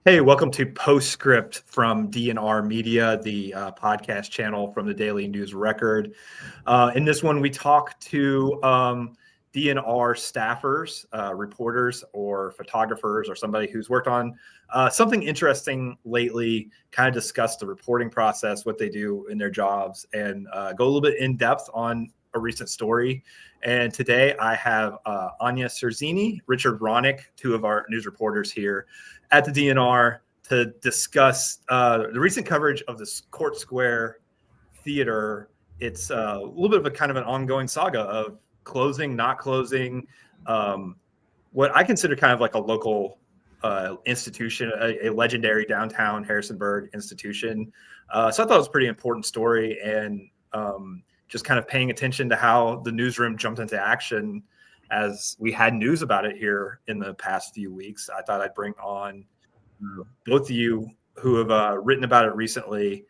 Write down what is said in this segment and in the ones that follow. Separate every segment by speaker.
Speaker 1: Hey, welcome to POSTSCRIPT from DNR Media, the podcast channel from the Daily News Record. In this one, we talk to DNR staffers, reporters, or photographers, or somebody who's worked on something interesting lately, kind of discuss the reporting process, what they do in their jobs, and go a little bit in depth on a recent story. And today I have Anya Sczerenie, Richard Hronik, two of our news reporters here at the DNR to discuss the recent coverage of the Court Square Theater. It's a little bit of a kind of an ongoing saga of closing, not closing, what I consider kind of like a local institution, a legendary downtown Harrisonburg institution. So I thought it was a pretty important story, and just kind of paying attention to how the newsroom jumped into action as we had news about it here in the past few weeks. I thought I'd bring on both of you who have written about it recently.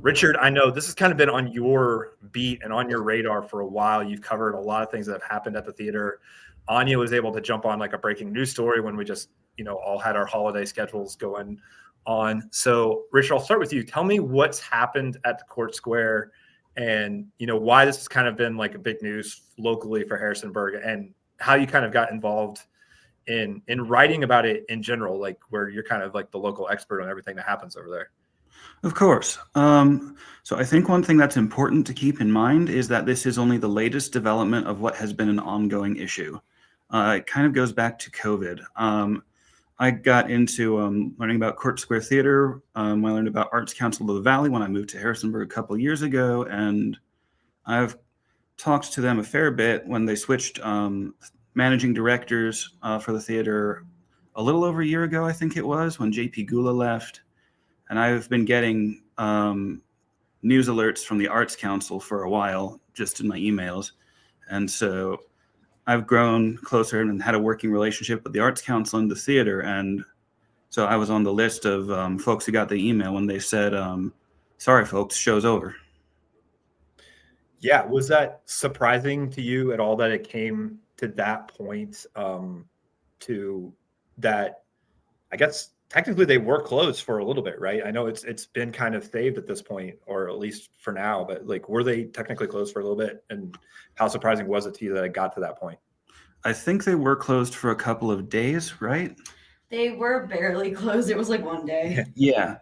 Speaker 1: Richard, I know this has kind of been on your beat and on your radar for a while. You've covered a lot of things that have happened at the theater. Anya was able to jump on like a breaking news story when we just, all had our holiday schedules going on. So, Richard, I'll start with you. Tell me what's happened at the Court Square and, why this has kind of been like a big news locally for Harrisonburg, and how you kind of got involved in writing about it in general, like where you're kind of like the local expert on everything that happens over there.
Speaker 2: Of course. So I think one thing that's important to keep in mind is that this is only the latest development of what has been an ongoing issue. It kind of goes back to COVID. I got into learning about Court Square Theater when I learned about Arts Council of the Valley when I moved to Harrisonburg a couple years ago, and I've talked to them a fair bit when they switched managing directors for the theater a little over a year ago, I think it was, when JP Gula left. And I've been getting news alerts from the Arts Council for a while, just in my emails. And so I've grown closer and had a working relationship with the Arts Council and the theater. And so I was on the list of folks who got the email when they said, sorry, folks, show's over.
Speaker 1: Yeah. Was that surprising to you at all that it came to that point, to that, I guess, technically they were closed for a little bit, right? I know it's been kind of saved at this point, or at least for now, but like, were they technically closed for a little bit? And how surprising was it to you that it got to that point?
Speaker 2: I think they were closed for a couple of days, right?
Speaker 3: They were barely closed. It was like one day.
Speaker 2: Yeah.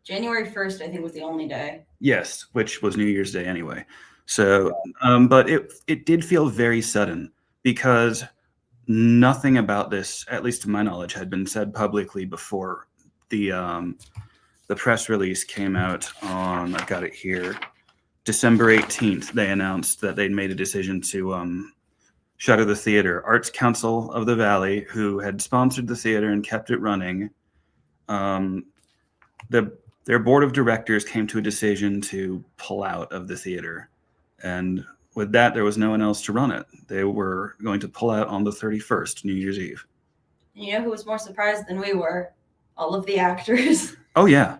Speaker 3: January 1st, I think, was the only day.
Speaker 2: Yes, which was New Year's Day anyway. So, but it did feel very sudden because nothing about this, at least to my knowledge, had been said publicly before the press release came out on, I've got it here, December 18th. They announced that they'd made a decision to shutter the theater. Arts Council of the Valley, who had sponsored the theater and kept it running, their board of directors came to a decision to pull out of the theater. And with that, there was no one else to run it. They were going to pull out on the 31st, New Year's Eve.
Speaker 3: And you know who was more surprised than we were? All of the actors.
Speaker 2: Oh, yeah.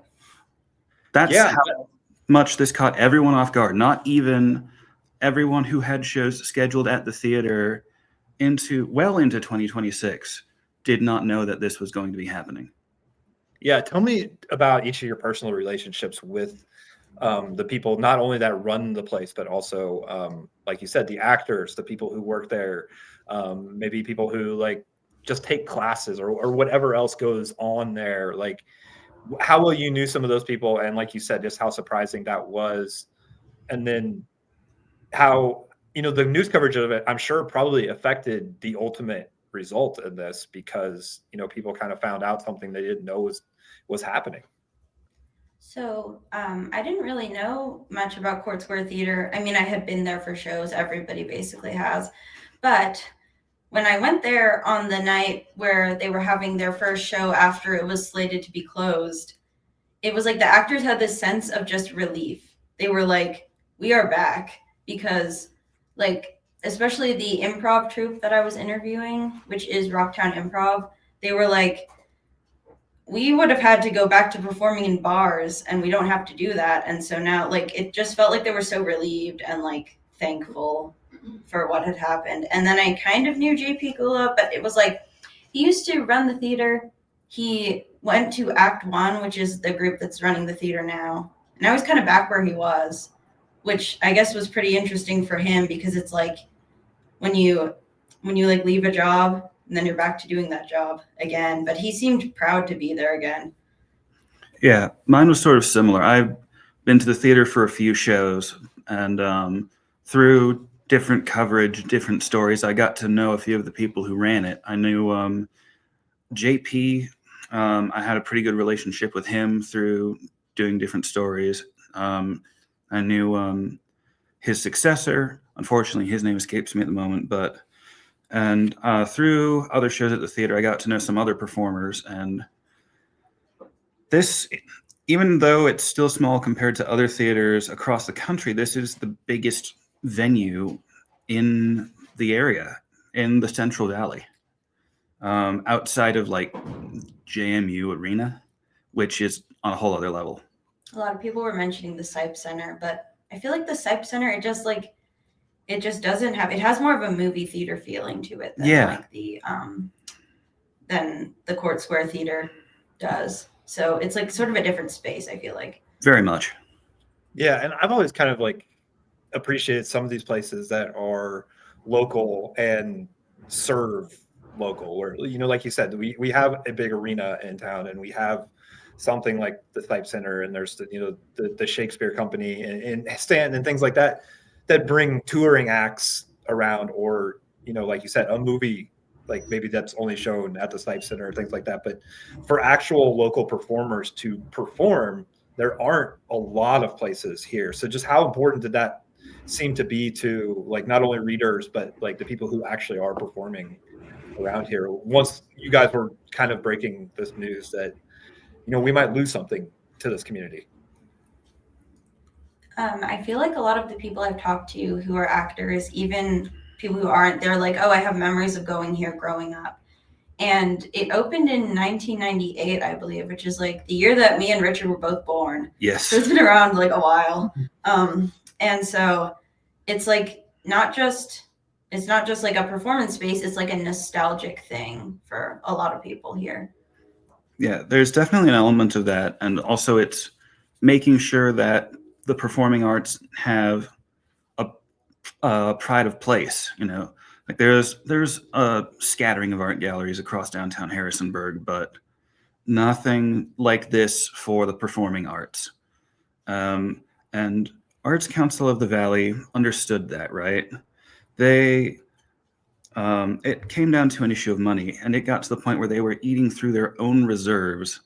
Speaker 2: That's how much this caught everyone off guard. Not even everyone who had shows scheduled at the theater well into 2026 did not know that this was going to be happening.
Speaker 1: Yeah. Tell me about each of your personal relationships with the people, not only that run the place, but also, like you said, the actors, the people who work there, maybe people who like just take classes or whatever else goes on there. Like, how well you knew some of those people, and like you said, just how surprising that was, and then how the news coverage of it, I'm sure, probably affected the ultimate result in this, because people kind of found out something they didn't know was happening.
Speaker 3: So I didn't really know much about Court Square Theater. I mean, I had been there for shows. Everybody basically has. But when I went there on the night where they were having their first show after it was slated to be closed, it was like the actors had this sense of just relief. They were like, we are back. Because, like, especially the improv troupe that I was interviewing, which is Rocktown Improv, they were like, we would have had to go back to performing in bars, and we don't have to do that. And so now, like, it just felt like they were so relieved and like thankful for what had happened. And then I kind of knew JP Gula, but it was like, he used to run the theater he went to Act One, which is the group that's running the theater now. And I was kind of back where he was, which I guess was pretty interesting for him, because it's like when you like leave a job and then you're back to doing that job again. But he seemed proud to be there again.
Speaker 2: Yeah, mine was sort of similar. I've been to the theater for a few shows, and through different coverage, different stories, I got to know a few of the people who ran it. I knew JP. I had a pretty good relationship with him through doing different stories. I knew his successor. Unfortunately, his name escapes me at the moment, and through other shows at the theater, I got to know some other performers. And this, even though it's still small compared to other theaters across the country, this is the biggest venue in the area, in the Central Valley, outside of like JMU Arena, which is on a whole other level.
Speaker 3: A lot of people were mentioning the Sype Center, but I feel like the Sype Center, it just doesn't have, it has more of a movie theater feeling to it than like than the Court Square Theater does. So it's like sort of a different space, I feel like.
Speaker 2: Very much.
Speaker 1: Yeah, and I've always kind of like appreciated some of these places that are local and serve local, where, you know, like you said, we have a big arena in town, and we have something like the Sype Center, and there's the Shakespeare Company and Stand and things like that bring touring acts around, or, you know, like you said, a movie like maybe that's only shown at the Sype Center or things like that. But for actual local performers to perform, there aren't a lot of places here. So just how important did that seem to be to like not only readers, but like the people who actually are performing around here, once you guys were kind of breaking this news that, you know, we might lose something to this community?
Speaker 3: I feel like a lot of the people I've talked to who are actors, even people who aren't, they're like, oh, I have memories of going here growing up. And it opened in 1998, I believe, which is like the year that me and Richard were both born.
Speaker 2: Yes.
Speaker 3: So it's been around like a while. And so it's like it's not just like a performance space, it's like a nostalgic thing for a lot of people here.
Speaker 2: Yeah, there's definitely an element of that. And also it's making sure that the performing arts have a pride of place, you know. Like there's a scattering of art galleries across downtown Harrisonburg, but nothing like this for the performing arts. And Arts Council of the Valley understood that, right? They it came down to an issue of money, and it got to the point where they were eating through their own reserves,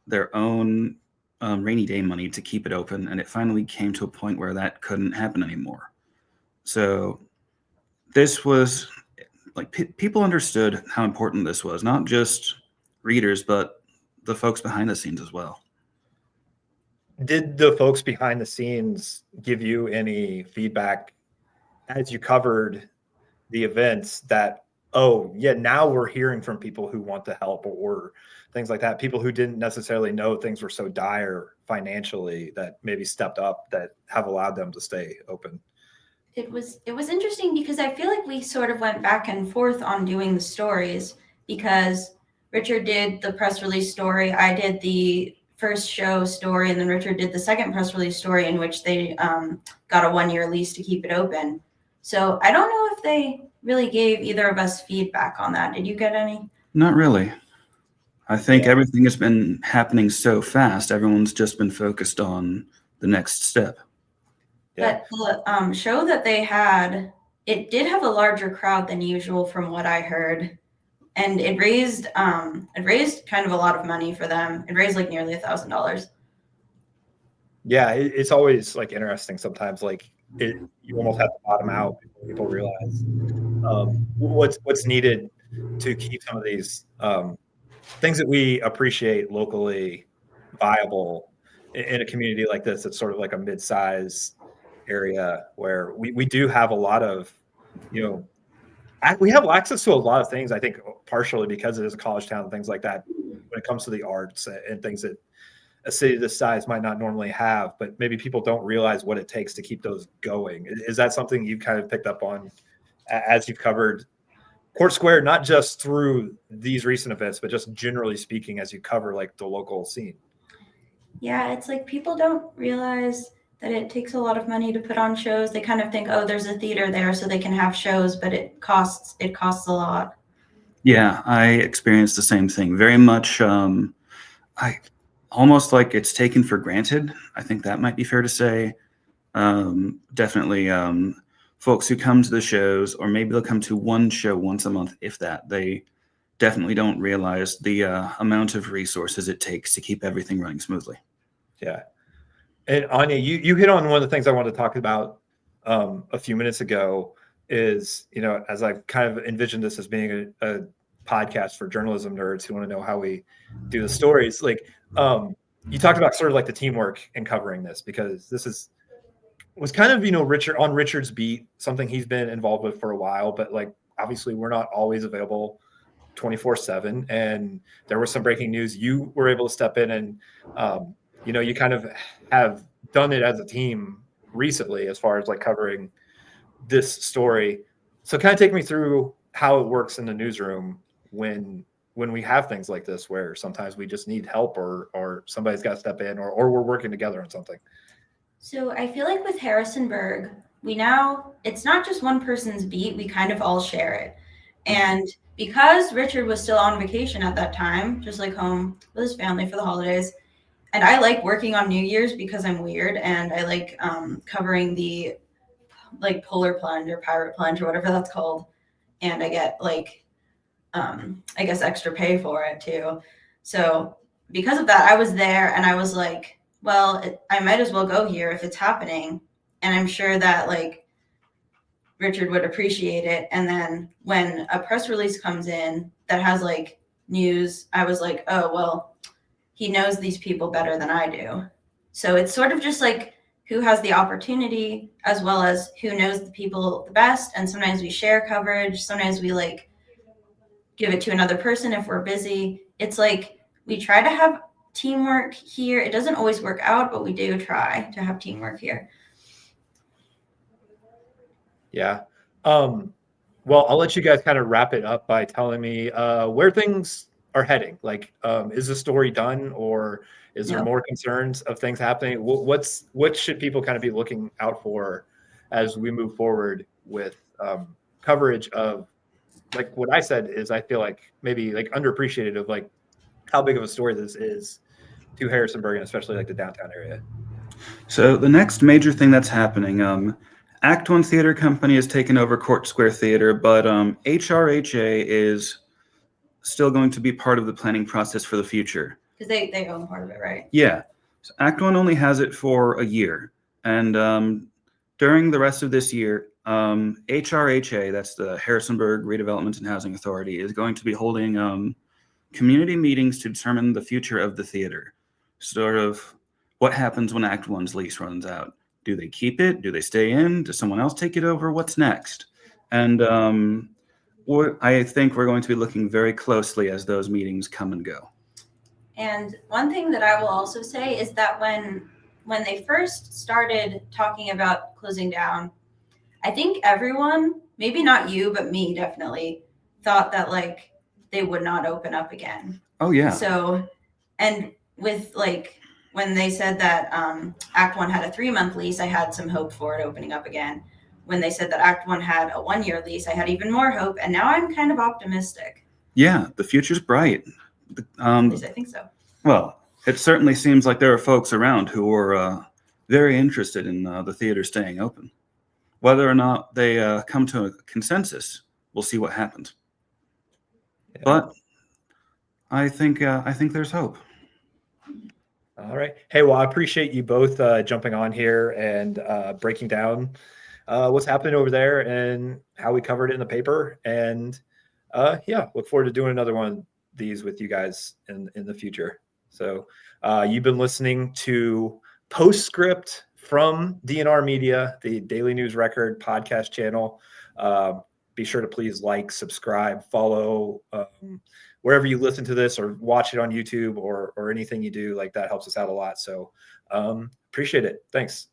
Speaker 2: their own rainy day money to keep it open, and it finally came to a point where that couldn't happen anymore. So this was like people understood how important this was, not just readers, but the folks behind the scenes as well.
Speaker 1: Did the folks behind the scenes give you any feedback as you covered the events that, oh yeah, now we're hearing from people who want to help, or things like that, people who didn't necessarily know things were so dire financially that maybe stepped up, that have allowed them to stay open?
Speaker 3: It was interesting because I feel like we sort of went back and forth on doing the stories, because Richard did the press release story, I did the first show story, and then Richard did the second press release story in which they got a 1-year lease to keep it open. So I don't know if they really gave either of us feedback on that. Did you get any?
Speaker 2: Not really. I think everything has been happening so fast. Everyone's just been focused on the next step.
Speaker 3: Yeah. But the show that they had, it did have a larger crowd than usual from what I heard. And it raised kind of a lot of money for them. It raised like nearly $1,000.
Speaker 1: Yeah, it's always like interesting sometimes, like you almost have to bottom out before people realize what's needed to keep some of these things that we appreciate locally viable in a community like this. It's sort of like a mid-size area where we do have a lot of, you know, we have access to a lot of things, I think partially because it is a college town and things like that when it comes to the arts and things that a city this size might not normally have, but maybe people don't realize what it takes to keep those going. Is that something you kind of picked up on as you've covered Court Square, not just through these recent events, but just generally speaking, as you cover like the local scene?
Speaker 3: Yeah, it's like people don't realize that it takes a lot of money to put on shows. They kind of think, oh, there's a theater there so they can have shows, but it costs a lot.
Speaker 2: Yeah, I experienced the same thing. Very much, I almost like it's taken for granted. I think that might be fair to say. Definitely, folks who come to the shows, or maybe they'll come to one show once a month, if that, they definitely don't realize the amount of resources it takes to keep everything running smoothly.
Speaker 1: Yeah. And Anya, you hit on one of the things I wanted to talk about a few minutes ago is, as I've kind of envisioned this as being a podcast for journalism nerds who want to know how we do the stories. Like, you talked about sort of like the teamwork in covering this, because this was kind of, Richard's beat, something he's been involved with for a while, but like, obviously we're not always available 24/7. And there was some breaking news. You were able to step in and, you kind of have done it as a team recently as far as like covering this story. So kind of take me through how it works in the newsroom when we have things like this, where sometimes we just need help or somebody's got to step in or we're working together on something.
Speaker 3: So I feel like with Harrisonburg, it's not just one person's beat, we kind of all share it. And because Richard was still on vacation at that time, just like home with his family for the holidays, and I like working on New Year's because I'm weird and I like covering the like polar plunge or pirate plunge or whatever that's called. And I get like, I guess extra pay for it too. So because of that, I was there and I was like, well, I might as well go here if it's happening. And I'm sure that like Richard would appreciate it. And then when a press release comes in that has like news, I was like, oh, well, he knows these people better than I do. So it's sort of just like who has the opportunity as well as who knows the people the best. And sometimes we share coverage. Sometimes we like give it to another person if we're busy. It's like we try to have teamwork here. It doesn't always work out, but we do try to have teamwork here.
Speaker 1: Yeah. Well, I'll let you guys kind of wrap it up by telling me where things are heading. Like, is the story done, or is there more concerns of things happening? What should people kind of be looking out for as we move forward with coverage of, like what I said is, I feel like maybe like underappreciated of like how big of a story this is to Harrisonburg and especially like the downtown area.
Speaker 2: So the next major thing that's happening, Act One Theater Company has taken over Court Square Theater, but HRHA is still going to be part of the planning process for the future.
Speaker 3: Because they own part of it, right?
Speaker 2: Yeah. So Act One only has it for a year. And during the rest of this year, HRHA, that's the Harrisonburg Redevelopment and Housing Authority, is going to be holding community meetings to determine the future of the theater. Sort of what happens when Act One's lease runs out. Do they keep it? Do they stay in? Does someone else take it over? What's next? And I think we're going to be looking very closely as those meetings come and go.
Speaker 3: And one thing that I will also say is that when they first started talking about closing down, I think everyone, maybe not you, but me definitely, thought that like they would not open up again.
Speaker 2: Oh, yeah.
Speaker 3: So, and with like, when they said that Act One had a 3-month lease, I had some hope for it opening up again. When they said that Act One had a 1-year lease, I had even more hope. And now I'm kind of optimistic.
Speaker 2: Yeah, the future's bright.
Speaker 3: At least I think so.
Speaker 2: Well, it certainly seems like there are folks around who are very interested in the theater staying open. Whether or not they come to a consensus, we'll see what happens. Yeah. But I think there's hope.
Speaker 1: All right. Hey, well, I appreciate you both jumping on here and breaking down what's happening over there and how we covered it in the paper. And yeah, look forward to doing another one of these with you guys in the future. So you've been listening to Postscript from DNR Media, the Daily News Record podcast channel. Be sure to please like, subscribe, follow wherever you listen to this, or watch it on YouTube, or anything you do. Like, that helps us out a lot. So appreciate it. Thanks.